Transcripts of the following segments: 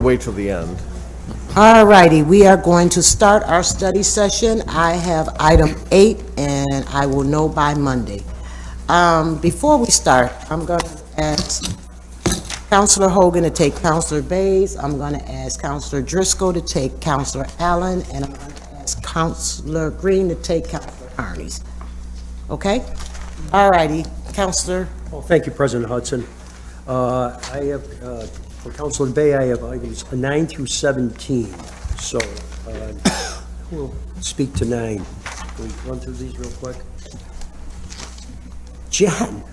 Wait till the end. All righty, we are going to start our study session. I have item 8, and I will know by Monday. Before we start, I'm going to ask Councilor Hogan to take Councilor Bays. I'm going to ask Councilor Driscoll to take Councilor Allen, and I'm going to ask Councilor Green to take Councilor Harney's. Okay? All righty, Councilor. Well, thank you, President Hudson. I have, for Councilor Bay, I have items 9 through 17. So we'll speak to 9. Can we run through these real quick? Jen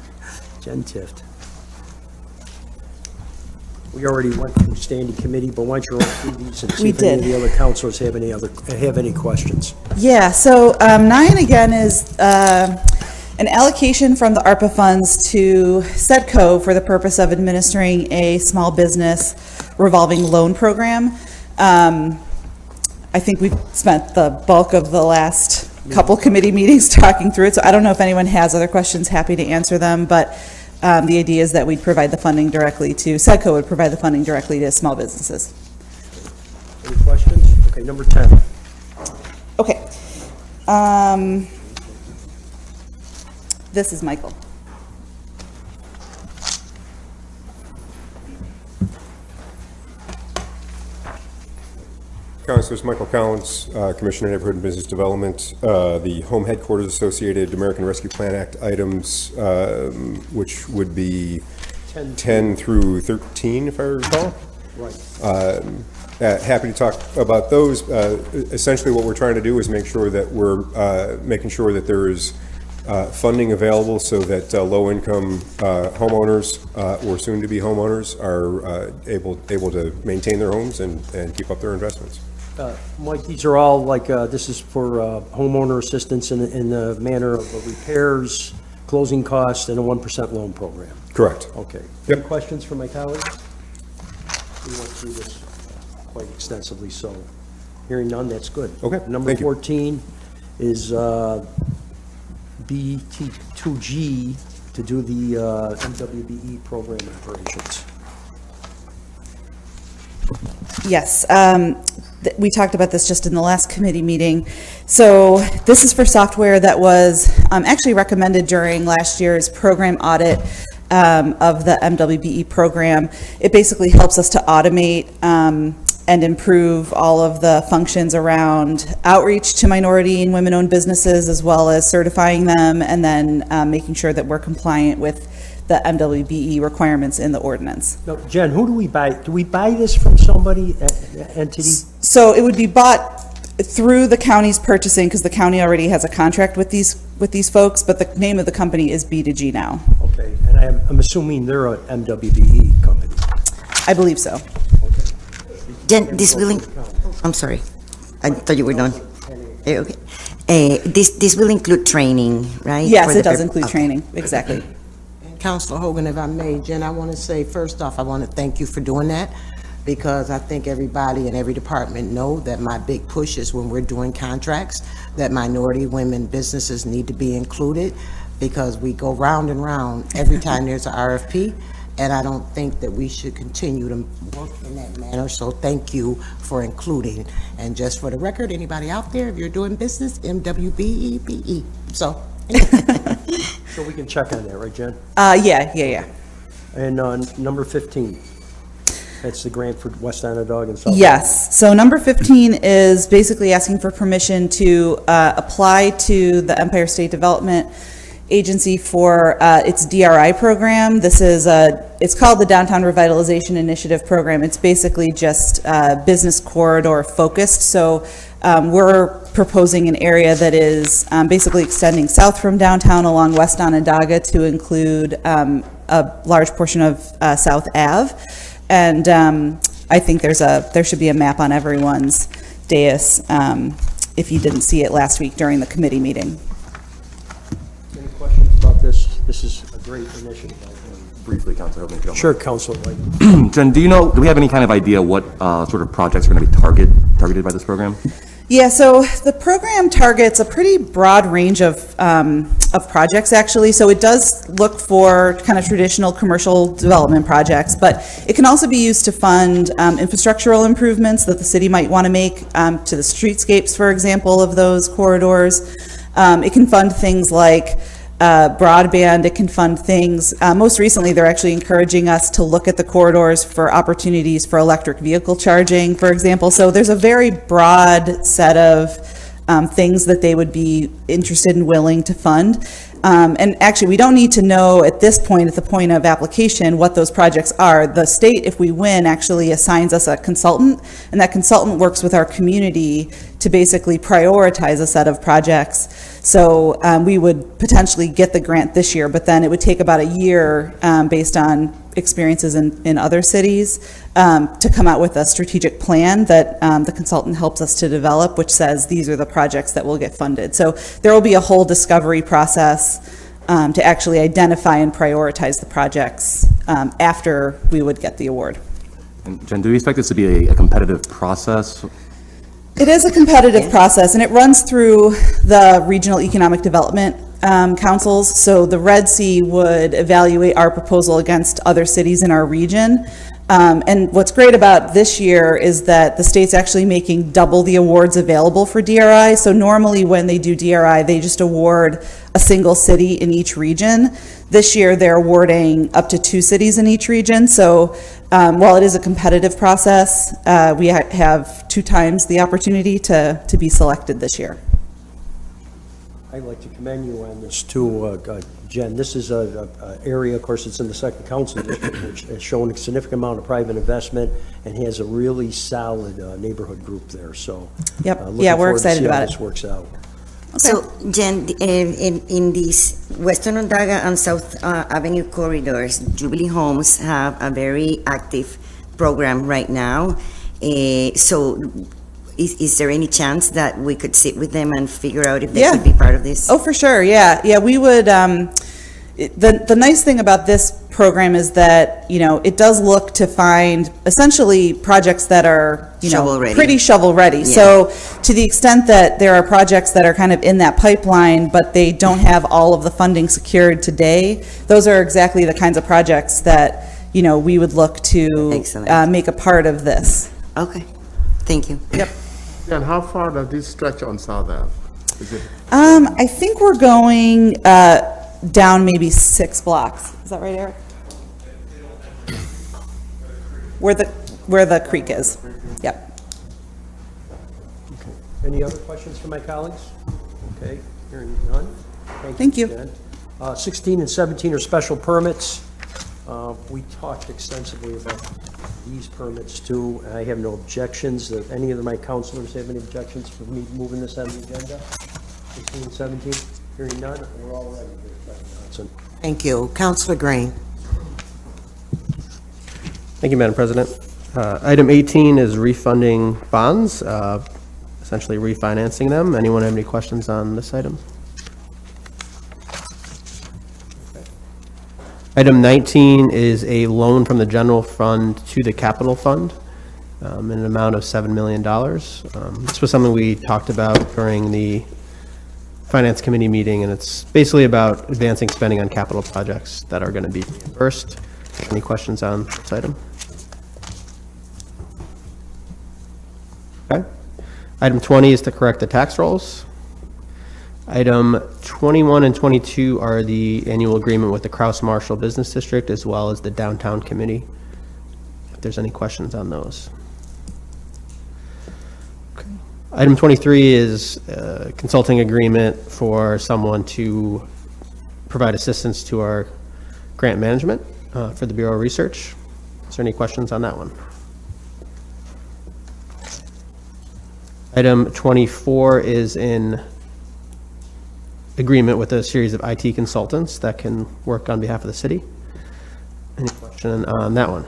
Tift. We already went through standing committee, but why don't you run through these and see if any of the other councilors have any questions? Yeah, so 9 again is an allocation from the ARPA funds to SEDCO for the purpose of administering a small business revolving loan program. I think we've spent the bulk of the last couple committee meetings talking through it, so I don't know if anyone has other questions, happy to answer them, but the idea is that we'd provide the funding directly to, SEDCO would provide the funding directly to small businesses. Any questions? Okay, number 10. Okay. This is Michael. Councilors, Michael Collins, Commissioner of Neighborhood and Business Development. The Home Headquarters Associated American Rescue Plan Act items, which would be 10 through 13, if I recall. Right. Happy to talk about those. Essentially, what we're trying to do is make sure that we're making sure that there is funding available so that low-income homeowners or soon-to-be homeowners are able to maintain their homes and keep up their investments. Mike, these are all like, this is for homeowner assistance in the manner of repairs, closing costs, and a 1% loan program. Correct. Okay. Yep. Any questions for my colleagues? We went through this quite extensively, so hearing none, that's good. Okay, Number thank you. 14 is BT2G to do the MWBE program operations. Yes, we talked about this just in the last committee meeting. So this is for software that was actually recommended during last year's program audit of the MWBE program. It basically helps us to automate and improve all of the functions around outreach to minority and women-owned businesses, as well as certifying them, and then making sure that we're compliant with the MWBE requirements in the ordinance. Now, Jen, who do we buy? Do we buy this from somebody, entity? So it would be bought through the county's purchasing, because the county already has a contract with these folks, but the name of the company is B2G now. Okay, and I'm assuming they're an MWBE company. I believe so. Jen, this will, I'm sorry, I thought you were done. Okay. This will include training, right? Yes, it does include training, exactly. Councilor Hogan, if I may, Jen, I want to say, first off, I want to thank you for doing that, because I think everybody in every department know that my big push is when we're doing contracts, that minority women businesses need to be included, because we go round and round every time there's an RFP, and I don't think that we should continue to work in that manner, so thank you for including. And just for the record, anybody out there, if you're doing business, MWBEBE, so. So we can check on that, right, Jen? Yeah. And number 15, that's the grant for West Onondaga and South. Yes, so number 15 is basically asking for permission to apply to the Empire State Development Agency for its DRI program. This is it's called the Downtown Revitalization Initiative Program. It's basically just business corridor focused. So we're proposing an area that is basically extending south from downtown along West Onondaga to include a large portion of South Ave. And I think there should be a map on everyone's dais if you didn't see it last week during the committee meeting. Any questions about this? This is a great initiative. Briefly, Councilor Hogan, if you don't Sure, mind. Councilor White. Jen, do we have any kind of idea what sort of projects are going to be targeted by this program? Yeah, so the program targets a pretty broad range of of projects, actually. So it does look for kind of traditional commercial development projects, but it can also be used to fund infrastructural improvements that the city might want to make to the streetscapes, for example, of those corridors. It can fund things like broadband. It can fund things. Most recently, they're actually encouraging us to look at the corridors for opportunities for electric vehicle charging, for example. So there's a very broad set of things that they would be interested and willing to fund. And actually, we don't need to know at this point, at the point of application, what those projects are. The state, if we win, actually assigns us a consultant, and that consultant works with our community to basically prioritize a set of projects. So we would potentially get the grant this year, but then it would take about a year, based on experiences in other cities, to come out with a strategic plan that the consultant helps us to develop, which says these are the projects that will get funded. So there will be a whole discovery process to actually identify and prioritize the projects after we would get the award. And Jen, do you expect this to be a competitive process? It is a competitive process, and it runs through the regional economic development councils. So the Red Sea would evaluate our proposal against other cities in our region. And what's great about this year is that the state's actually making double the awards available for DRI. So normally when they do DRI, they just award a single city in each region. This year, they're awarding up to 2 cities in each region. So while it is a competitive process, we have 2 times the opportunity to be selected this year. I'd like to commend you on this too, Jen. This is a area, of course, it's in the second council district, which has shown a significant amount of private investment and has a really solid neighborhood group there. So, Yep. looking Yeah, we're forward to excited see how about this it. works out. So, Jen, in these Western Ontario and South Avenue corridors, Jubilee Homes have a very active program right now. So, is there any chance that we could sit with them and figure out if they Yeah. could be part of this? Oh, for sure, yeah. Yeah, we would, the nice thing about this program is that, you know, it does look to find essentially projects that are, you know, Shovel-ready. pretty shovel-ready. Yeah. So to the extent that there are projects that are kind of in that pipeline, but they don't have all of the funding secured today, those are exactly the kinds of projects that, you know, we would look to Excellent. make a part of this. Okay, thank you. Yep. And how far does this stretch on South Ave? Is it I think we're going down maybe 6 blocks. Is that right, Eric? Where the creek is. Yep. Any other questions from my colleagues? Okay, hearing none. Thank you. Jen. 16 and 17 are special permits. We talked extensively about these permits too. I have no objections. Do any of my councilors have any objections for me moving this on the agenda? 16 and 17, hearing none, we're all ready. Johnson. Thank you. Councilor Green. Thank you, Madam President. Item 18 is refunding bonds, essentially refinancing them. Anyone have any questions on this item? Item 19 is a loan from the general fund to the capital fund in an amount of $7 million. This was something we talked about during the Finance Committee meeting, and it's basically about advancing spending on capital projects that are going to be reimbursed. Any questions on this item? Okay. Item 20 is to correct the tax rolls. Item 21 and 22 are the annual agreement with the Krause-Marshall Business District as well as the Downtown Committee. If there's any questions on those. Okay. Item 23 is a consulting agreement for someone to provide assistance to our grant management for the Bureau of Research. Is there any questions on that one? Item 24 is in agreement with a series of IT consultants that can work on behalf of the city. Any question on that one?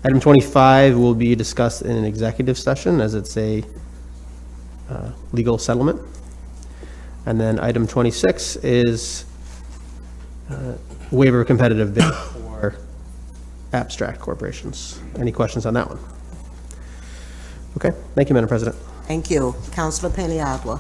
Item 25 will be discussed in an executive session as it's a legal settlement. And then item 26 is waiver of competitive bid for abstract corporations. Any questions on that one? Okay, thank you, Madam President. Thank you. Councilor Paniagua.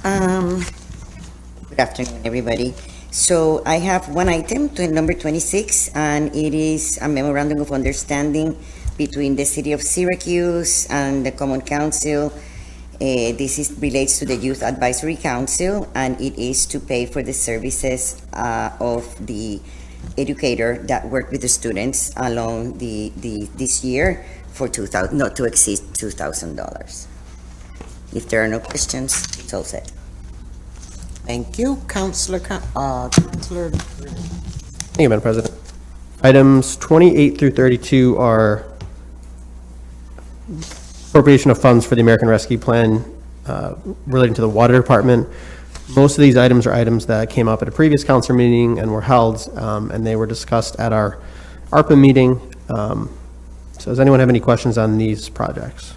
Good afternoon, everybody. So I have one item, number 26, and it is a memorandum of understanding between the City of Syracuse and the Common Council. Relates to the Youth Advisory Council, and it is to pay for the services of the educator that worked with the students along this year for not to exceed $2,000. If there are no questions, it's all set. Thank you. Counselor. Thank you, Madam President. Items 28 through 32 are appropriation of funds for the American Rescue Plan relating to the Water Department. Most of these items are items that came up at a previous council meeting and were held, and they were discussed at our ARPA meeting. So does anyone have any questions on these projects?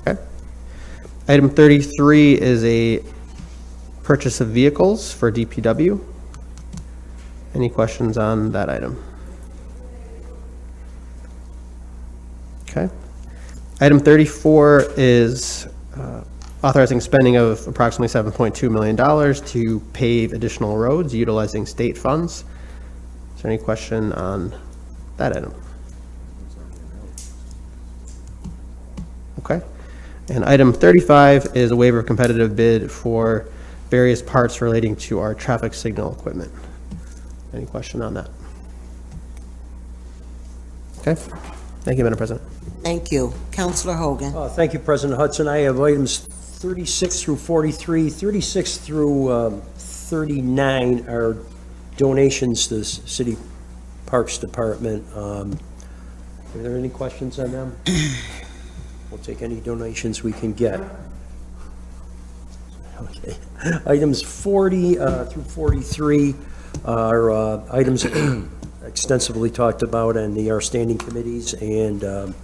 Okay. Item 33 is a purchase of vehicles for DPW. Any questions on that item? Okay. Item 34 is authorizing spending of approximately $7.2 million to pave additional roads utilizing state funds. Is there any question on that item? Okay. And item 35 is a waiver of competitive bid for various parts relating to our traffic signal equipment. Any question on that? Okay. Thank you, Madam President. Thank you. Counselor Hogan. Thank you, President Hudson. I have items 36 through 43. 36 through 39 are donations to the City Parks Department. Are there any questions on them? We'll take any donations we can get. Okay. Items 40 through 43 are items extensively talked about and they are standing committees, and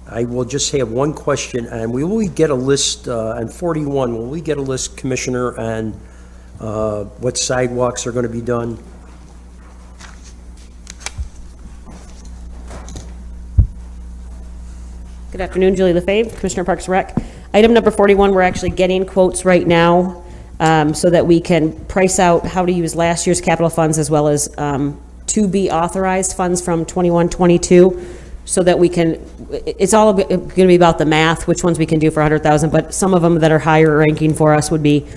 I will just have one question, and will we get a list on 41, will we get a list, Commissioner, on what sidewalks are going to be done? Good afternoon, Julie LaFave, Commissioner Parks and Rec. Item number 41, we're actually getting quotes right now so that we can price out how to use last year's capital funds as well as to be authorized funds from 21-22, so that we can, it's all going to be about the math, which ones we can do for 100,000, but some of them that are higher ranking for us would be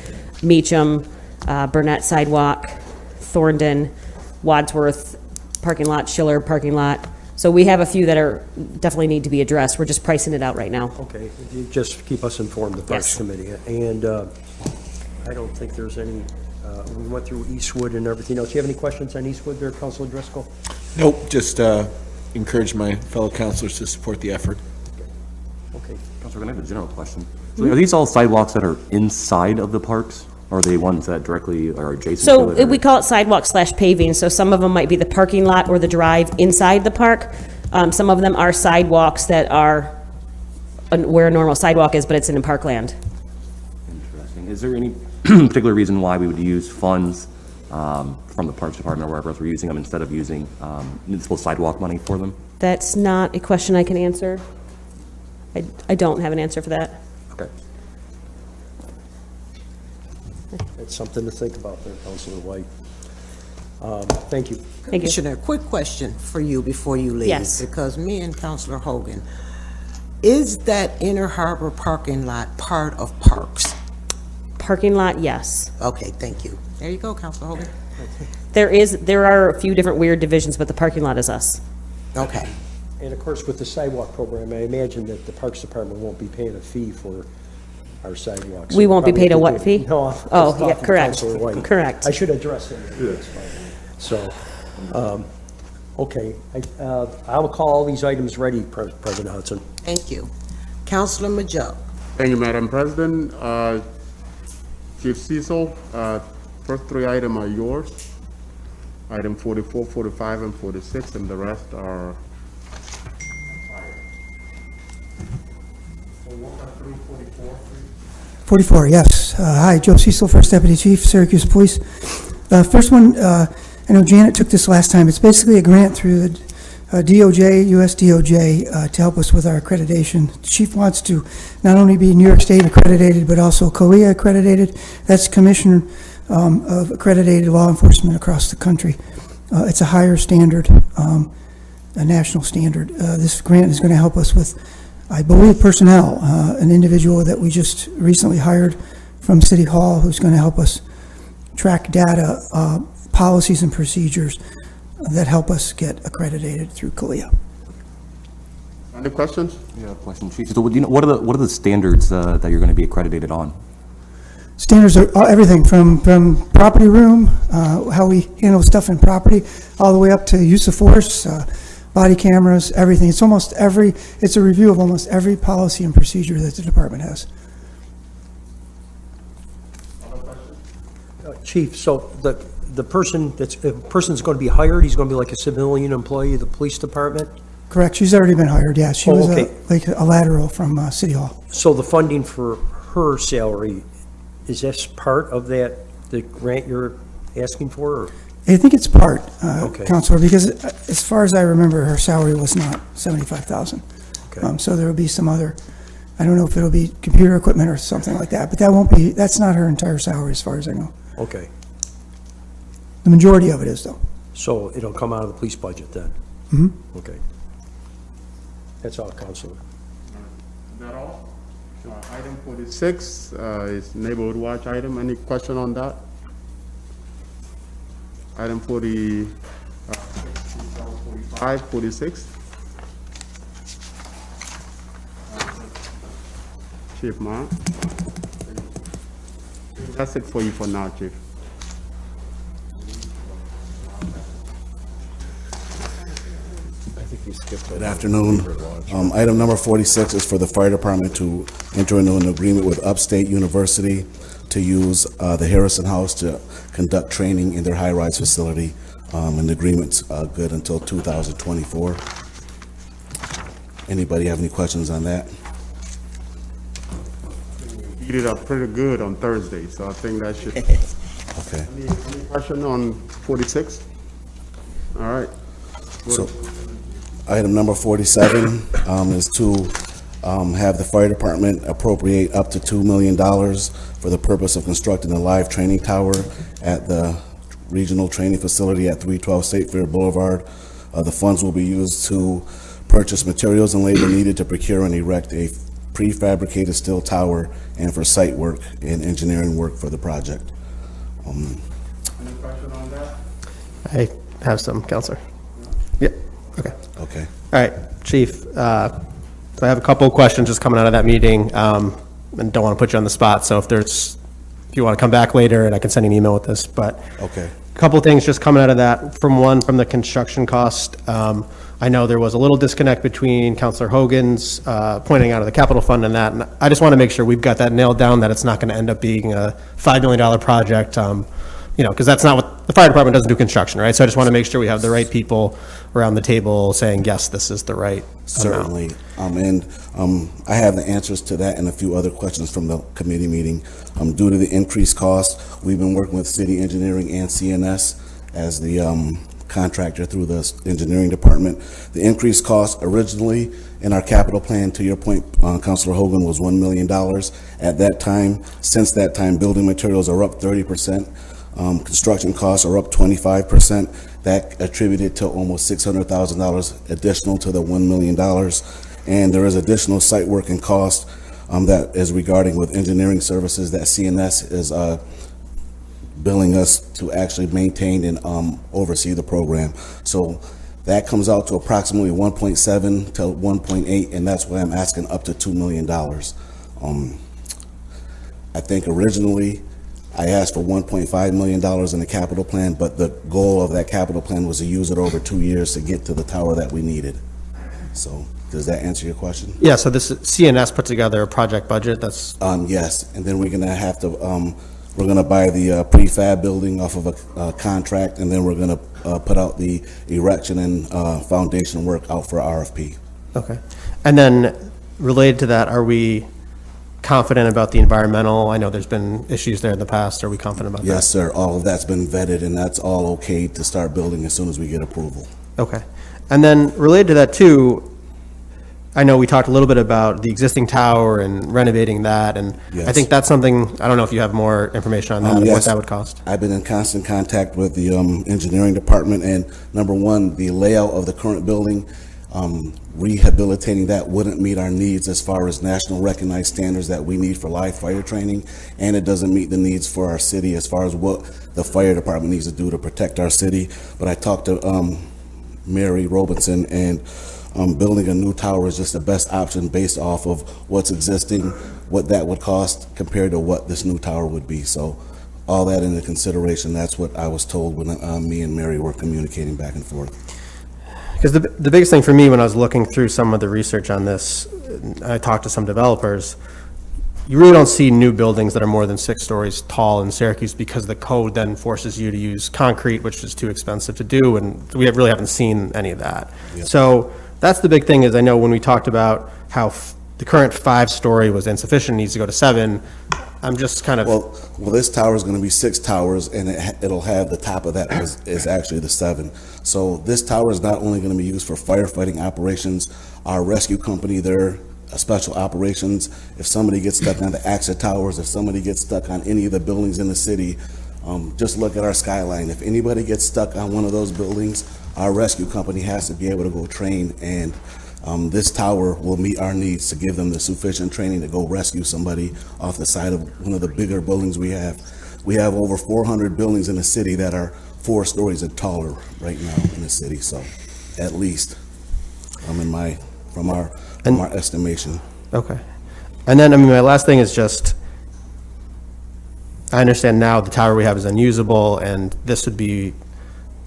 Meacham, Burnett Sidewalk, Thorndon, Wadsworth Parking Lot, Schiller Parking Lot. So we have a few that are definitely need to be addressed. We're just pricing it out right now. Okay, you just keep us informed, the Parks Yes. Committee. And I don't think there's any, we went through Eastwood and everything else. Do you have any questions on Eastwood there, Councilor Driscoll? Nope, just encourage my fellow councilors to support the effort. Okay. Councilor, can I have a general question? So are these all sidewalks that are inside of the parks? Or are they ones that directly are adjacent to So it? we call it sidewalk/paving, so some of them might be the parking lot or the drive inside the park. Some of them are sidewalks that are where a normal sidewalk is, but it's in parkland. Interesting. Is there any particular reason why we would use funds from the Parks Department or wherever else we're using them instead of using municipal sidewalk money for them? That's not a question I can answer. I don't have an answer for that. Okay. It's something to think about there, Councilor White. Thank you. Thank you. Commissioner, quick question for you before you leave. Yes. Because me and Counselor Hogan, is that Inner Harbor parking lot part of Parks? Parking lot, yes. Okay, thank you. There you go, Counselor Hogan. There are a few different weird divisions, but the parking lot is us. Okay. And of course, with the sidewalk program, I imagine that the Parks Department won't be paying a fee for our sidewalks. We won't be paid a what fee? No. Oh, just yeah, talking to correct. Councilor White. Correct. I should address him. That's fine. So, okay, I will call all these items ready, President Hudson. Thank you. Counselor Majok. Thank you, Madam President. Chief Cecil, first three items are yours. Item 44, 45, and 46, and the rest are 44, yes. Hi, Joe Cecil, First Deputy Chief, Syracuse Police. First one, I know Janet took this last time. It's basically a grant through the DOJ, US DOJ, to help us with our accreditation. The chief wants to not only be New York State accredited, but also COIA accredited. That's Commissioner of Accredited Law Enforcement across the country. It's a higher standard, a national standard. This grant is going to help us with, I believe, personnel, an individual that we just recently hired from City Hall who's going to help us track data, policies and procedures that help us get accredited through COIA. Any questions? Yeah, question, Chief. So, what are the standards that you're going to be accredited on? Standards are everything from property room, how we handle stuff in property, all the way up to use of force, body cameras, everything. It's a review of almost every policy and procedure that the department has. Chief, so the person's going to be hired, he's going to be like a civilian employee of the police department? Correct. She's already been hired. Yeah, she was okay. like a lateral from City Hall. So the funding for her salary, is this part of the grant you're asking for? Or? I think it's part, Okay. Counselor, because as far as I remember, her salary was not $75,000. Okay. So there will be some other, I don't know if it'll be computer equipment or something like that, but that's not her entire salary as far as I know. Okay, The majority of it is, though. so it'll come out of the police budget then? Mm-hmm. Okay. That's all, Counselor. Is that all? Item 46 is neighborhood watch item. Any question on that? Item 45, 46. Chief Ma. That's it for you for now, Chief. Good afternoon. Item number 46 is for the fire department to enter into an agreement with Upstate University to use the Harrison House to conduct training in their high-rise facility. And the agreement's good until 2024. Anybody have any questions on that? Beat it up pretty good on Thursday, so I think that should. Okay. Any question on 46? All right. So, item number 47 is to have the fire department appropriate up to $2 million for the purpose of constructing a live training tower at the regional training facility at 312 State Fair Boulevard. The funds will be used to purchase materials and labor needed to procure and erect a prefabricated steel tower and for site work and engineering work for the project. Any question on that? I have some, Counselor. Yeah, okay. Okay. All right, Chief, so I have a couple of questions just coming out of that meeting, and don't want to put you on the spot, so if you want to come back later, and I can send you an email with this, but. Okay. A couple of things just coming out of that. From the construction cost, I know there was a little disconnect between Councilor Hogan's pointing out of the capital fund and that, and I just want to make sure we've got that nailed down, that it's not going to end up being a $5 million project, because that's not what, the fire department doesn't do construction, right? So I just want to make sure we have the right people around the table saying, yes, this is the right amount. Certainly. I have the answers to that and a few other questions from the committee meeting. Due to the increased cost, we've been working with City Engineering and CNS as the contractor through the engineering department. The increased cost originally in our capital plan, to your point, Councilor Hogan, was $1 million. At that time, since that time, building materials are up 30%. Construction costs are up 25%. That attributed to almost $600,000 additional to the $1 million. And there is additional site work and cost that is regarding with engineering services that CNS is billing us to actually maintain and oversee the program. So that comes out to approximately 1.7 to 1.8, and that's why I'm asking up to $2 million. I think originally I asked for $1.5 million in the capital plan, but the goal of that capital plan was to use it over 2 years to get to the tower that we needed. So does that answer your question? Yeah, so this CNS put together a project budget that's. Yes, and then we're gonna have to, we're gonna buy the prefab building off of a contract, and then we're gonna put out the erection and foundation work out for RFP. Okay. And then related to that, are we confident about the environmental? I know there's been issues there in the past. Are we confident about that? Yes, sir. All of that's been vetted, and that's all okay to start building as soon as we get approval. Okay. And then related to that too, I know we talked a little bit about the existing tower and renovating that, and I Yes. think that's something, I don't know if you have more information on that, and what Yes. that would cost. I've been in constant contact with the engineering department, and number one, the layout of the current building, rehabilitating that wouldn't meet our needs as far as national recognized standards that we need for live fire training, and it doesn't meet the needs for our city as far as what the fire department needs to do to protect our city. But I talked to Mary Robinson, and building a new tower is just the best option based off of what's existing, what that would cost compared to what this new tower would be. So all that into consideration, that's what I was told when me and Mary were communicating back and forth. Because the biggest thing for me when I was looking through some of the research on this, I talked to some developers, you really don't see new buildings that are more than 6 stories tall in Syracuse because the code then forces you to use concrete, which is too expensive to do, and we really haven't seen any of that. Yep. So that's the big thing is I know when we talked about how the current 5-story was insufficient, needs to go to 7, I'm just kind of... Well, this tower is going to be 6 towers, and it'll have the top of that is actually the 7. So this tower is not only going to be used for firefighting operations, our rescue company, they're special operations. If somebody gets stuck on the AXA towers, if somebody gets stuck on any of the buildings in the city, just look at our skyline. If anybody gets stuck on one of those buildings, our rescue company has to be able to go train, and this tower will meet our needs to give them the sufficient training to go rescue somebody off the side of one of the bigger buildings we have. We have over 400 buildings in the city that are 4 stories and taller right now in the city, so at least from our estimation. Okay. And then, I mean, my last thing is just, I understand now the tower we have is unusable, and this would be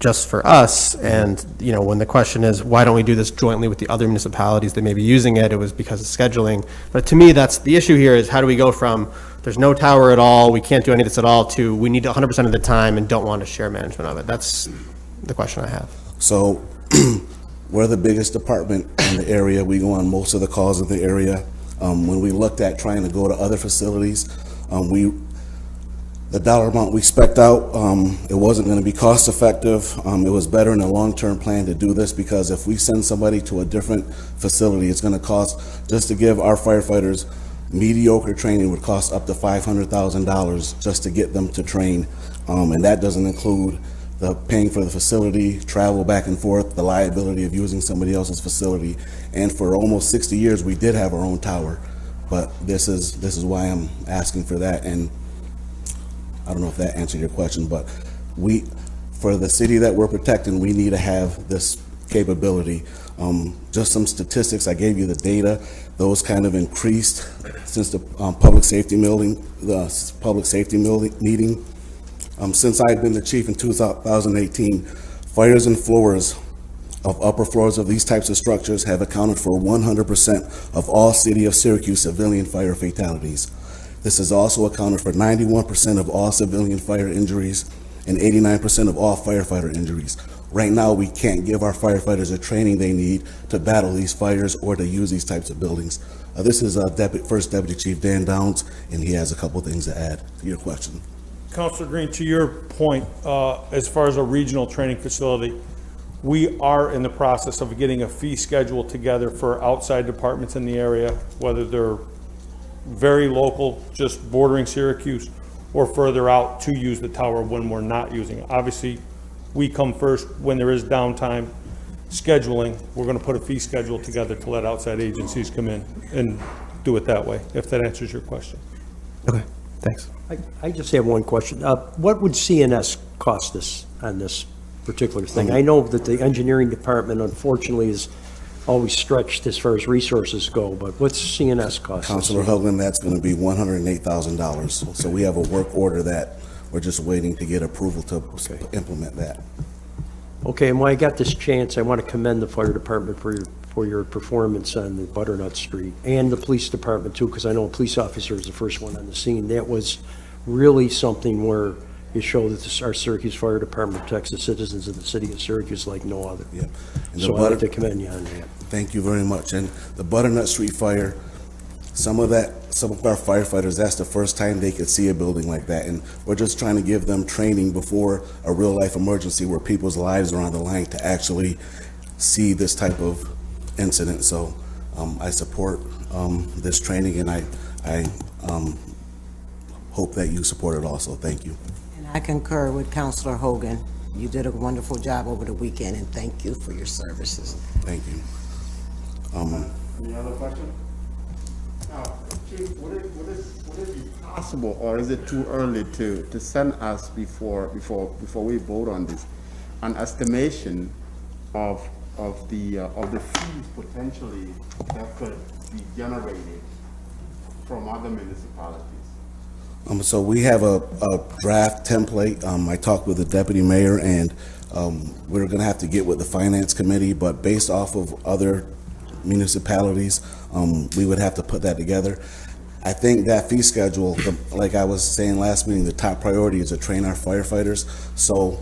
just for us, and, you know, when the question is, why don't we do this jointly with the other municipalities that may be using it, it was because of scheduling. But to me, that's, the issue here is how do we go from, there's no tower at all, we can't do any of this at all, to we need 100% of the time and don't want to share management of it. That's the question I have. So we're the biggest department in the area. We go on most of the calls in the area. When we looked at trying to go to other facilities, the dollar amount we spec'd out, it wasn't going to be cost effective. It was better in the long-term plan to do this because if we send somebody to a different facility, it's going to cost, just to give our firefighters mediocre training would cost up to $500,000 just to get them to train. And that doesn't include the paying for the facility, travel back and forth, the liability of using somebody else's facility. And for almost 60 years, we did have our own tower. But this is why I'm asking for that. And I don't know if that answered your question, but for the city that we're protecting, we need to have this capability. Just some statistics, I gave you the data. Those kind of increased since the public safety meeting. Since I've been the chief in 2018, fires and floors of upper floors of these types of structures have accounted for 100% of all City of Syracuse civilian fire fatalities. This has also accounted for 91% of all civilian fire injuries and 89% of all firefighter injuries. Right now, we can't give our firefighters the training they need to battle these fires or to use these types of buildings. This is First Deputy Chief Dan Downs, and he has a couple things to add to your question. Councilor Green, to your point, as far as a regional training facility, we are in the process of getting a fee schedule together for outside departments in the area, whether they're very local, just bordering Syracuse, or further out to use the tower when we're not using it. Obviously, we come first when there is downtime scheduling. We're going to put a fee schedule together to let outside agencies come in and do it that way, if that answers your question. Okay, thanks. I just have one question. What would CNS cost us on this particular thing? I know that the engineering department, unfortunately, is always stretched as far as resources go, but what's CNS cost? Councilor Hoagland, that's going to be $108,000. So we have a work order that we're just waiting to get approval to implement that. Okay, and while I got this chance, I want to commend the fire department for your performance on the Butternut Street, and the police department too, because I know a police officer is the first one on the scene. That was really something where you show that our Syracuse Fire Department protects the citizens of the city of Syracuse like no other. Yeah. So I'd like to commend you on that. Thank you very much. And the Butternut Street fire, some of that some of our firefighters, that's the first time they could see a building like that. And we're just trying to give them training before a real life emergency where people's lives are on the line to actually see this type of incident. So I support this training, and I hope that you support it also. Thank you. And I concur with Counselor Hogan. You did a wonderful job over the weekend, and thank you for your services. Thank you. Any other questions? Now, Chief, would it be possible, or is it too early to send us before we vote on this, an estimation of the fees potentially that could be generated from other municipalities? So we have a draft template. I talked with the deputy mayor, and we're going to have to get with the finance committee, but based off of other municipalities, we would have to put that together. I think that fee schedule, like I was saying last meeting, the top priority is to train our firefighters. So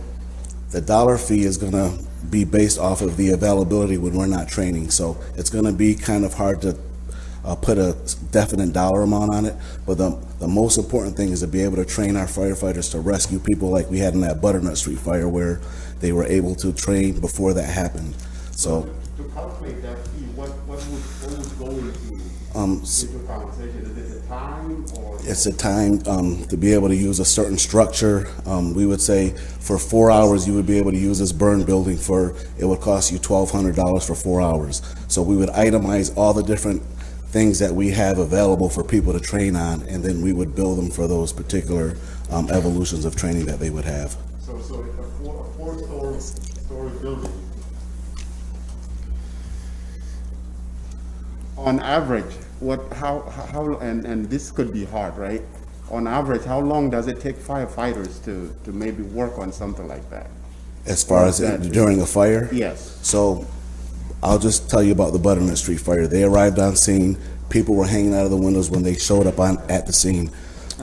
the dollar fee is going to be based off of the availability when we're not training. So it's going to be kind of hard to put a definite dollar amount on it, but the most important thing is to be able to train our firefighters to rescue people like we had in that Butternut Street fire, where they were able to train before that happened. So to calculate that fee, what would go into compensation? Is it the time, or? It's a time to be able to use a certain structure. We would say for 4 hours you would be able to use this burn building it would cost you $1,200 for 4 hours. So we would itemize all the different things that we have available for people to train on, and then we would bill them for those particular evolutions of training that they would have. So it's a four-story building. On average, and this could be hard, right? On average, how long does it take firefighters to maybe work on something like that? As far as during a fire? Yes. So I'll just tell you about the Butternut Street fire. They arrived on scene. People were hanging out of the windows when they showed up at the scene.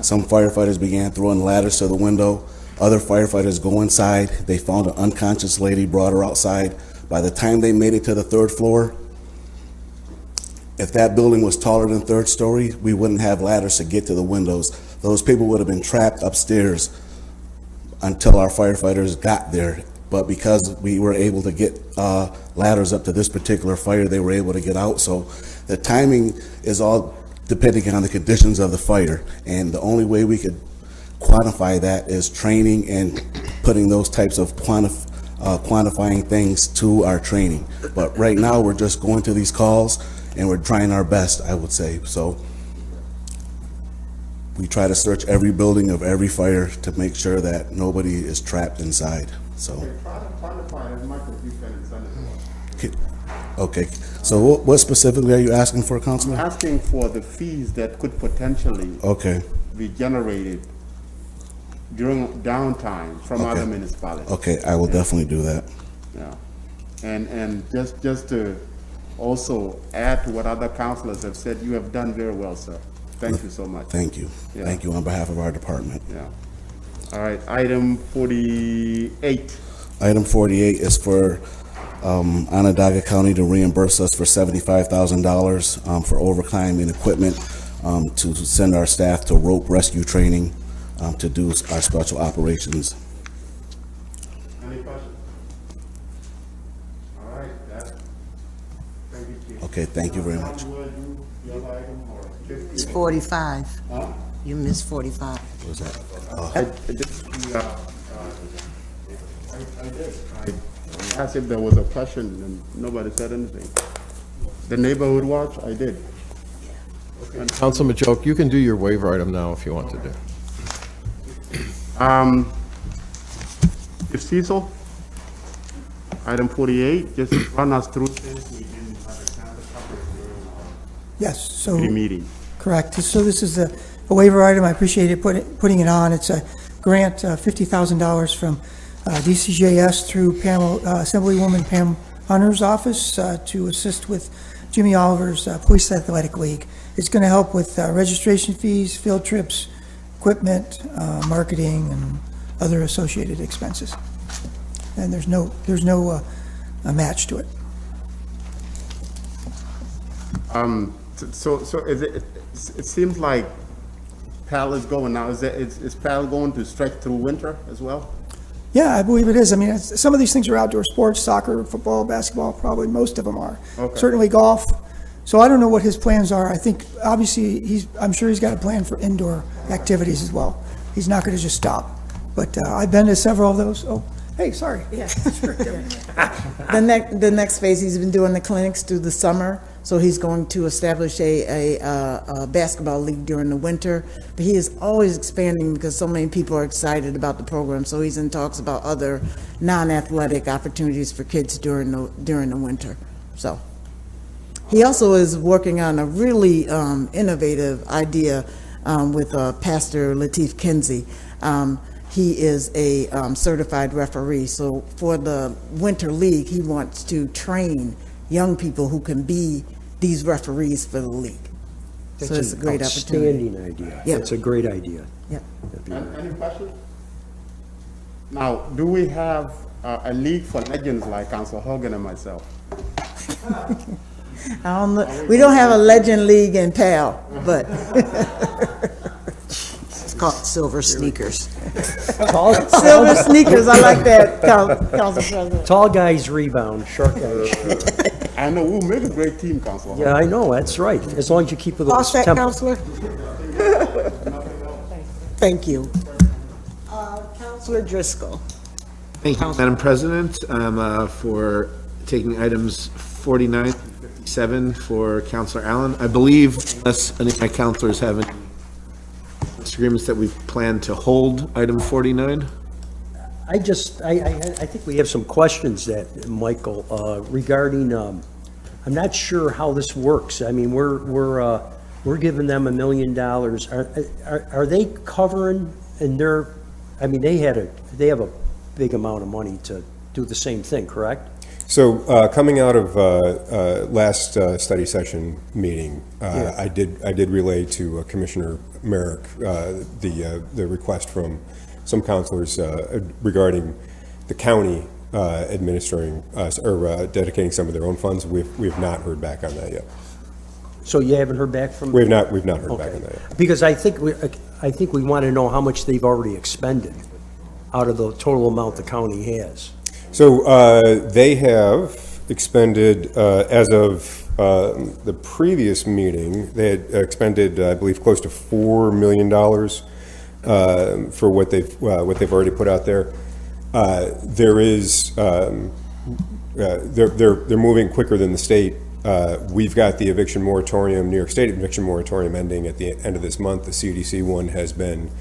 Some firefighters began throwing ladders to the window. Other firefighters go inside. They found an unconscious lady, brought her outside. By the time they made it to the 3rd floor, if that building was taller than 3rd story, we wouldn't have ladders to get to the windows. Those people would have been trapped upstairs until our firefighters got there. But because we were able to get ladders up to this particular fire, they were able to get out. So the timing is all depending on the conditions of the fire. And the only way we could quantify that is training and putting those types of quantifying things to our training. But right now, we're just going to these calls, and we're trying our best, I would say. So we try to search every building of every fire to make sure that nobody is trapped inside. So. Try to quantify as much as you can and send it to us. Okay. So what specifically are you asking for, Councilman? I'm asking for the fees that could potentially be generated during downtime from other municipalities. Okay, I will definitely do that. Yeah. And just to also add to what other councilors have said, you have done very well, sir. Thank you so much. Thank you. Yeah. Thank you on behalf of our department. Yeah. All right, item 48. Item 48 is for Onondaga County to reimburse us for $75,000 for overtime and equipment to send our staff to rope rescue training to do our special operations. Any questions? All right, thank you, Chief. Okay, thank you very much. It's 45. Huh? You missed 45. What was that? I did. I asked if there was a question, and nobody said anything. The neighborhood watch, I did. Councilman Majoke, you can do your waiver item now if you want to do. If Cecil, item 48, just run us through things we didn't have a chance to cover during Yes, so. the meeting. Correct. So this is a waiver item. I appreciate it putting it on. It's a grant, $50,000 from DCJS through Assemblywoman Pam Hunter's office to assist with Jimmy Oliver's Police Athletic League. It's going to help with registration fees, field trips, equipment, marketing, and other associated expenses. And there's no a match to it. So is it seems like PAL is going now, is PAL going to stretch through winter as well? Yeah, I believe it is. I mean, some of these things are outdoor sports, soccer, football, basketball, probably most of them are. Okay. Certainly golf. So I don't know what his plans are. I think, obviously, I'm sure he's got a plan for indoor activities as well. He's not going to just stop. But I've been to several of those. Oh, hey, sorry. Yeah, sure. The next phase, he's been doing the clinics through the summer, so he's going to establish a basketball league during the winter. But he is always expanding because so many people are excited about the program, so he's in talks about other non-athletic opportunities for kids during the winter. So he also is working on a really innovative idea with Pastor Lateef Kinsey. He is a certified referee, so for the Winter League, he wants to train young people who can be these referees for the league. So it's a great opportunity. Outstanding idea. Yeah. That's a great idea. Yeah. Any questions? Now, do we have a league for legends like Councilor Hogan and myself? I don't know. We don't have a legend league in PAL, but it's called Silver Sneakers. Silver Sneakers, I like that, Council President. Tall guys rebound, short guys shoot. I know, we'll make a great team, Councilor. Yeah, I know, that's right, as long as you keep with those Lost that, tempo. Counselor? Thank you. Counselor Driscoll. Thank you, Madam President, for taking items 49 through 57 for Counselor Allen. I believe, unless any of my counselors have any disagreements, that we've planned to hold item 49. I think we have some questions that, Michael, regarding, I'm not sure how this works. I mean, we're giving them $1 million. Are they covering, and I mean, they have a big amount of money to do the same thing, correct? So coming out of last study session meeting, Yeah. I did relay to Commissioner Merrick the request from some counselors regarding the county administering or dedicating some of their own funds. We've not heard back on that yet. So you haven't heard back from? We've not heard back on that yet. Because I think we want to know how much they've already expended out of the total amount the county has. So they have expended, as of the previous meeting, they had expended, I believe, close to $4 million for what they've already put out there. There is they're moving quicker than the state. We've got the eviction moratorium, New York State eviction moratorium ending at the end of this month. The CDC one has been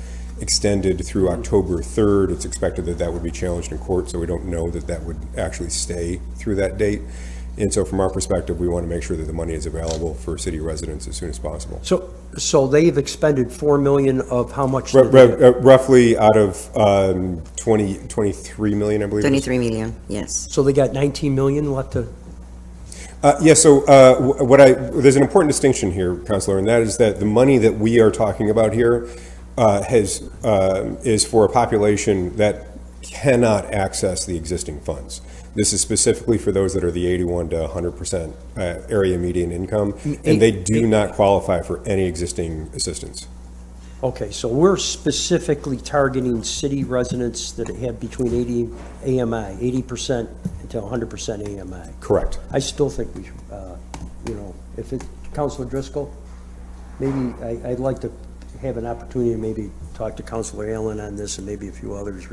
extended through October 3rd. It's expected that would be challenged in court, so we don't know that would actually stay through that date. And so from our perspective, we want to make sure that the money is available for city residents as soon as possible. So they've expended $4 million of how much? Roughly out of 23 million, I believe. 23 million, yes. So they got 19 million left to? Yeah, so there's an important distinction here, Councilor, and that is that the money that we are talking about here is for a population that cannot access the existing funds. This is specifically for those that are the 81 to 100% area median income, and they do not qualify for any existing assistance. Okay, so we're specifically targeting city residents that have between 80% to 100% AMI. Correct. I still think we should, Councilor Driscoll, maybe I'd like to have an opportunity to maybe talk to Councilor Allen on this and maybe a few others.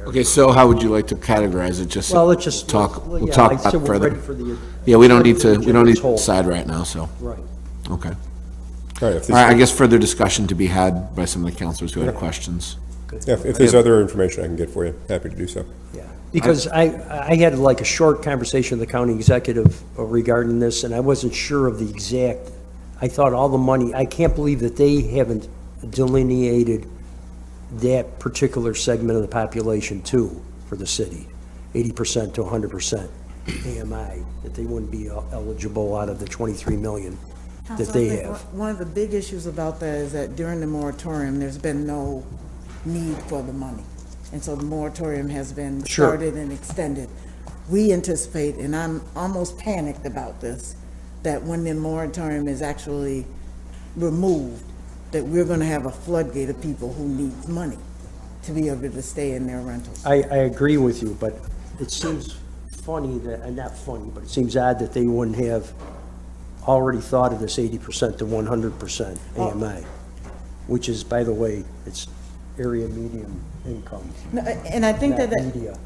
Okay, so how would you like to categorize it? Just Well, let's just talk. We'll We'll talk I about said it we're further. ready for the. Yeah, we don't need to whole. decide right now. So Right. okay. All All right. I guess further discussion to be had by some of the councilors who had questions. Yeah, if there's other information I can get for you, happy to do so. Yeah, because I had like a short conversation with the county executive regarding this, and I wasn't sure of the exact, I thought all the money, I can't believe that they haven't delineated that particular segment of the population too, for the city, 80% to 100% AMI, that they wouldn't be eligible out of the 23 million that they have. One of the big issues about that is that during the moratorium, there's been no need for the money. And so the moratorium has been started and extended. We anticipate, and I'm almost panicked about this, that when the moratorium is actually removed, that we're gonna have a floodgate of people who needs money to be able to stay in their rentals. I agree with you, but it seems funny that, and not funny, but it seems odd that they wouldn't have already thought of this 80% to 100% AMI, which is, by the way, it's area medium income. No, and I think not that, media.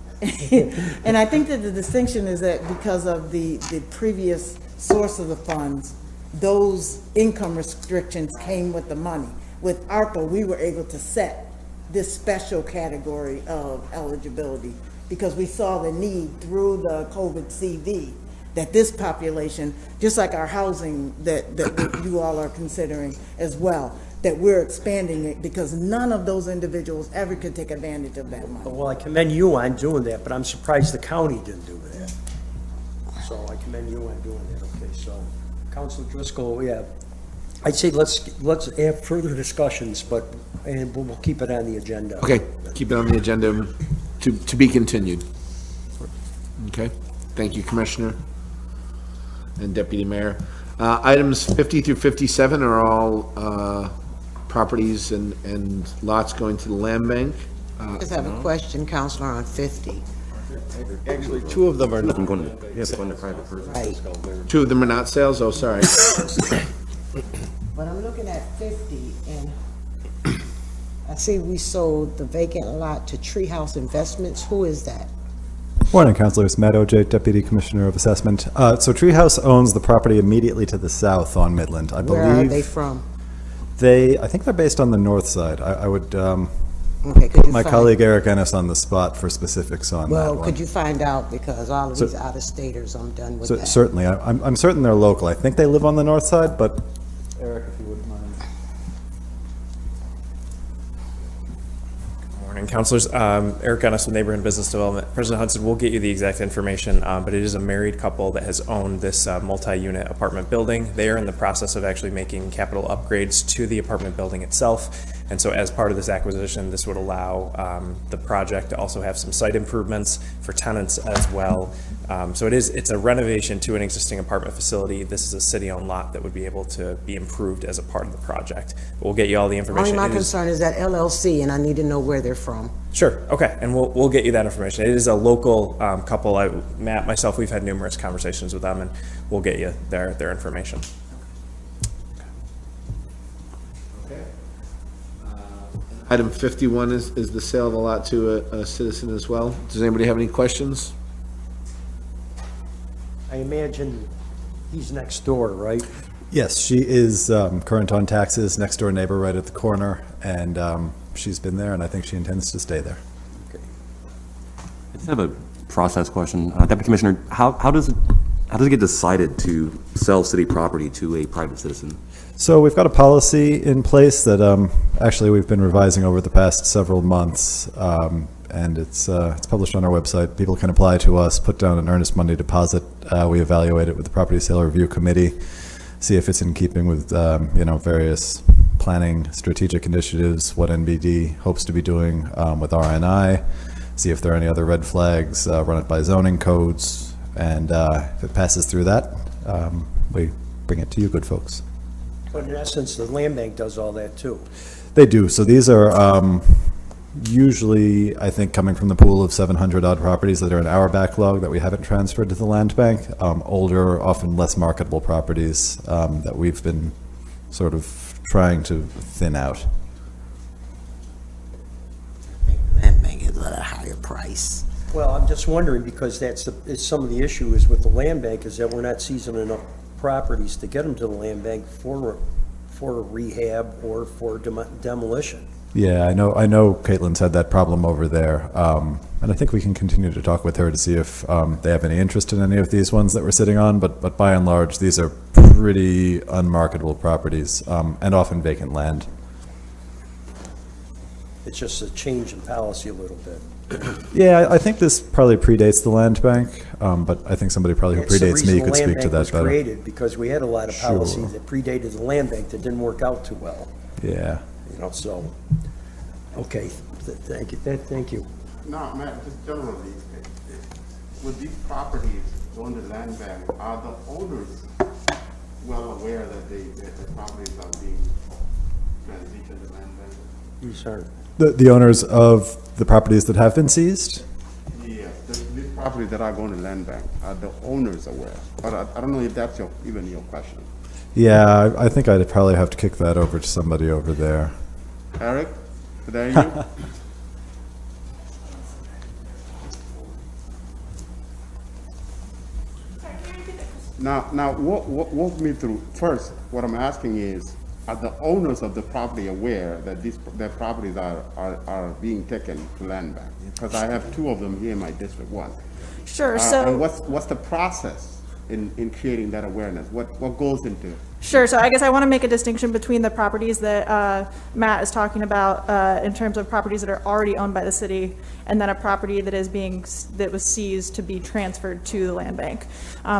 and I think that the distinction is that because of the previous source of the funds, those income restrictions came with the money. With ARPA, we were able to set this special category of eligibility because we saw the need through the COVID CV that this population, just like our housing that you all are considering as well, that we're expanding it because none of those individuals ever could take advantage of that money. Well, I commend you on doing that, but I'm surprised the county didn't do that. So I commend you on doing that. Okay, so Councilor Driscoll, yeah, I'd say let's have further discussions, and we'll keep it on the agenda. Okay, keep it on the agenda to be continued. Okay, thank you, Commissioner and Deputy Mayor. Items 50 through 57 are all properties and lots going to the land bank. I just have a question, Counselor, on 50. Actually, two of them are not. Going to private person. Right. Two of them are not sales? Oh, sorry. But I'm looking at 50, and I see we sold the vacant lot to Treehouse Investments. Who is that? Morning, Councilors. Matt O.J., Deputy Commissioner of Assessment. So Treehouse owns the property immediately to the south on Midland, I believe. Where are they from? I think they're based on the north side. I would Okay, could put you my find- colleague Eric Ennis on the spot for specifics on that Well, one. could you find out, because all of So- these out-of-staters, I'm done with So that. certainly, I'm certain they're local. I think they live on the north side, but Eric, if you wouldn't mind. Morning, councilors. Eric Ennis with Neighborhood Business Development. President Hudson will get you the exact information, but it is a married couple that has owned this multi-unit apartment building. They are in the process of actually making capital upgrades to the apartment building itself. And so as part of this acquisition, this would allow the project to also have some site improvements for tenants as well. So it's a renovation to an existing apartment facility. This is a city-owned lot that would be able to be improved as a part of the project. But we'll get you all the information. Only my It is- concern is that LLC, and I need to know where they're from. Sure, okay, and we'll get you that information. It is a local couple. Matt, myself, we've had numerous conversations with them, and we'll get you their information. Item 51 is the sale of a lot to a citizen as well. Does anybody have any questions? I imagine he's next door, right? Yes, she is current on taxes, next door neighbor right at the corner, and she's been there, and I think she intends to stay there. I just have a process question. Deputy Commissioner, how does it get decided to sell city property to a private citizen? So we've got a policy in place that actually we've been revising over the past several months, and it's published on our website. People can apply to us, put down an earnest money deposit. We evaluate it with the Property Sale Review Committee, see if it's in keeping with various planning strategic initiatives, what NBD hopes to be doing with RNI, see if there are any other red flags, run it by zoning codes, and if it passes through that, we bring it to you good folks. But in essence, the land bank does all that too. They do. So these are usually, I think, coming from the pool of 700 odd properties that are in our backlog that we haven't transferred to the land bank. Older, often less marketable properties that we've been sort of trying to thin out. Land bank is at a higher price. Well, I'm just wondering, because it's some of the issue is with the land bank is that we're not seizing enough properties to get them to the land bank for rehab or for demolition. Yeah, I know Caitlin's had that problem over there. And I think we can continue to talk with her to see if they have any interest in any of these ones that we're sitting on. But by and large, these are pretty unmarketable properties and often vacant land. It's just a change in policy a little bit. Yeah, I think this probably predates the land bank, but I think somebody probably who predates me could speak to that better. The reason the land bank was created, because we had a lot of policy Sure. that predated the land bank that didn't work out too well. Yeah. So, okay, thank you. No, Matt, just generally, with these properties on the land bank, are the owners well aware that the properties are being transitioned to land bank? These are, The owners of the properties that have been seized? Yeah, these properties that are going to land bank, are the owners aware? But I don't know if that's even your question. Yeah, I think I'd probably have to kick that over to somebody over there. Eric, is that you? Now, walk me through. First, what I'm asking is, are the owners of the property aware that their properties are being taken to land bank? Because I have two of them here in my District 1. Sure, And so, what's the process in creating that awareness? What goes into it? sure, so I guess I want to make a distinction between the properties that Matt is talking about in terms of properties that are already owned by the city, and then a property that was seized to be transferred to the land bank.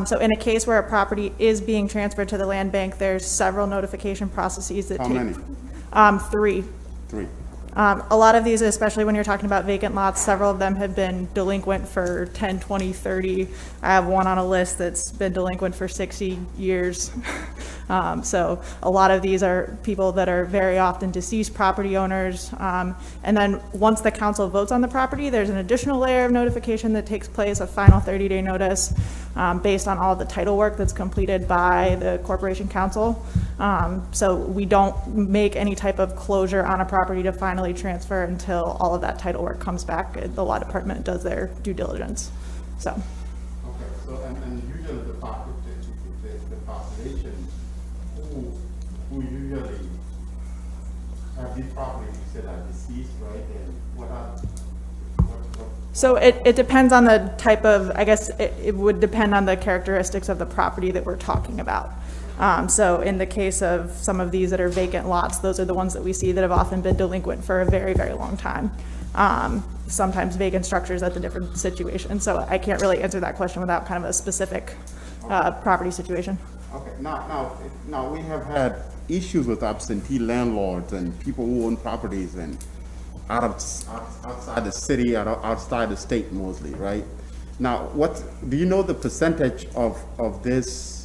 So in a case where a property is being transferred to the land bank, there's several notification processes that How take. many? 3. Three. A lot of these, especially when you're talking about vacant lots, several of them have been delinquent for 10, 20, 30. I have one on a list that's been delinquent for 60 years. So a lot of these are people that are very often deceased property owners. And then once the council votes on the property, there's an additional layer of notification that takes place, a final 30-day notice, based on all the title work that's completed by the corporation council. So we don't make any type of closure on a property to finally transfer until all of that title work comes back. The law department does their due diligence. So. Okay, so, and usually the population who usually have these properties that are deceased, right? And what So it depends on the type of, I guess it would depend on the characteristics of the property that we're talking about. So in the case of some of these that are vacant lots, those are the ones that we see that have often been delinquent for a very, very long time. Sometimes vacant structures, that's a different situation. So I can't really answer that question without kind of a specific property situation. Okay, now we have had issues with absentee landlords and people who own properties and outside the city, outside the state mostly, right? Now, do you know the percentage of this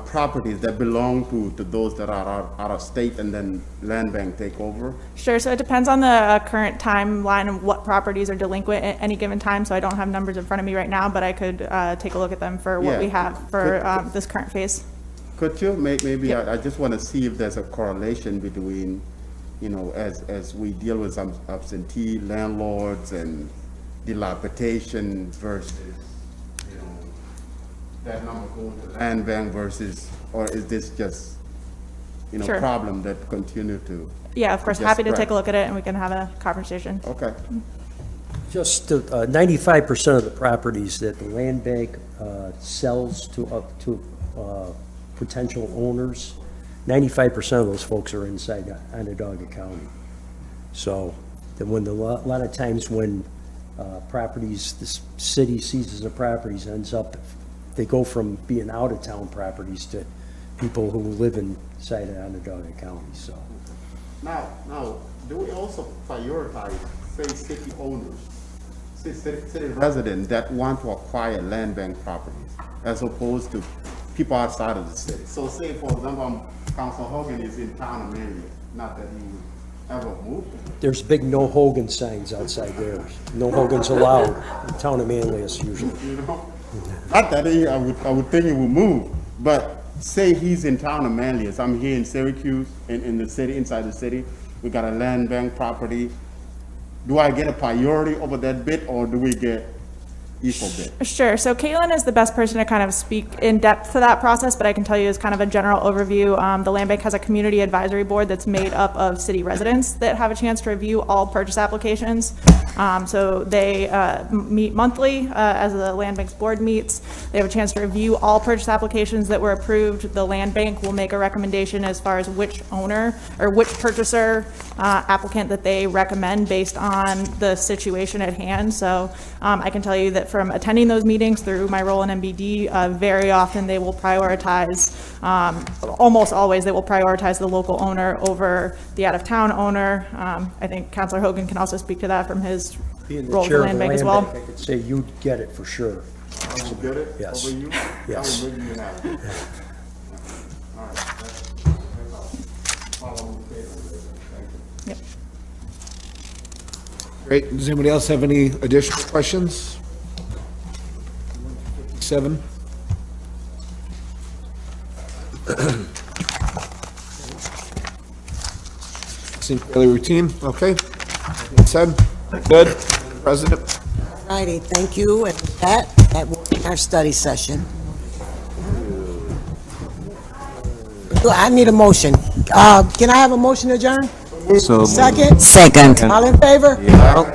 properties that belong to those that are out of state and then land bank take over? Sure, so it depends on the current timeline of what properties are delinquent at any given time. So I don't have numbers in front of me right now, but I could take a look at them for what we have for this current phase. Could you? Maybe yeah. I just want to see if there's a correlation between, as we deal with some absentee landlords and dilapidation versus, that number going to land bank versus, or is this just, Sure. problem that continue to? Yeah, of course, just happy to spread? take a look at it and we can have a conversation. Okay. just 95% of the properties that the land bank sells to potential owners, 95% of those folks are inside Onondaga County. So, that when a lot of times when properties, the city seizes the properties, ends up, they go from being out-of-town properties to people who live inside of Onondaga County, so. Now, do we also prioritize, say, city owners, city residents that want to acquire land bank properties, as opposed to people outside of the city? So say, for example, Council Hogan is in town of Manly, not that he would ever move there. There's big no Hogan signs outside there. No Hogan's allowed in town of Manlius usually. Not that I would think he would move, but say he's in town of Manlius, I'm here in Syracuse, in the city, inside the city, we got a land bank property. Do I get a priority over that bit, or do we get equal bit? Sure. So Caitlin is the best person to kind of speak in depth to that process, but I can tell you as kind of a general overview. The land bank has a community advisory board that's made up of city residents that have a chance to review all purchase applications. So they meet monthly as the land bank's board meets. They have a chance to review all purchase applications that were approved. The land bank will make a recommendation as far as which owner or which purchaser applicant that they recommend based on the situation at hand. So I can tell you that from attending those meetings through my role in MBD, very often they will prioritize, almost always they will prioritize the local owner over the out-of-town owner. I think Councilor Hogan can also speak to that from his Being the role with chair the of land the bank as land well. bank, I could say you'd get it for sure. You get it? Yes. Over you? Yes. That would make me happy. Yep. Great. Does anybody else have any additional questions? 7. Seems fairly routine. Okay. Said. Good. President. Righty, thank you, and with that will be our study session. I need a motion. Can I have a motion to adjourn? So. Second? Second. All in favor? Yeah.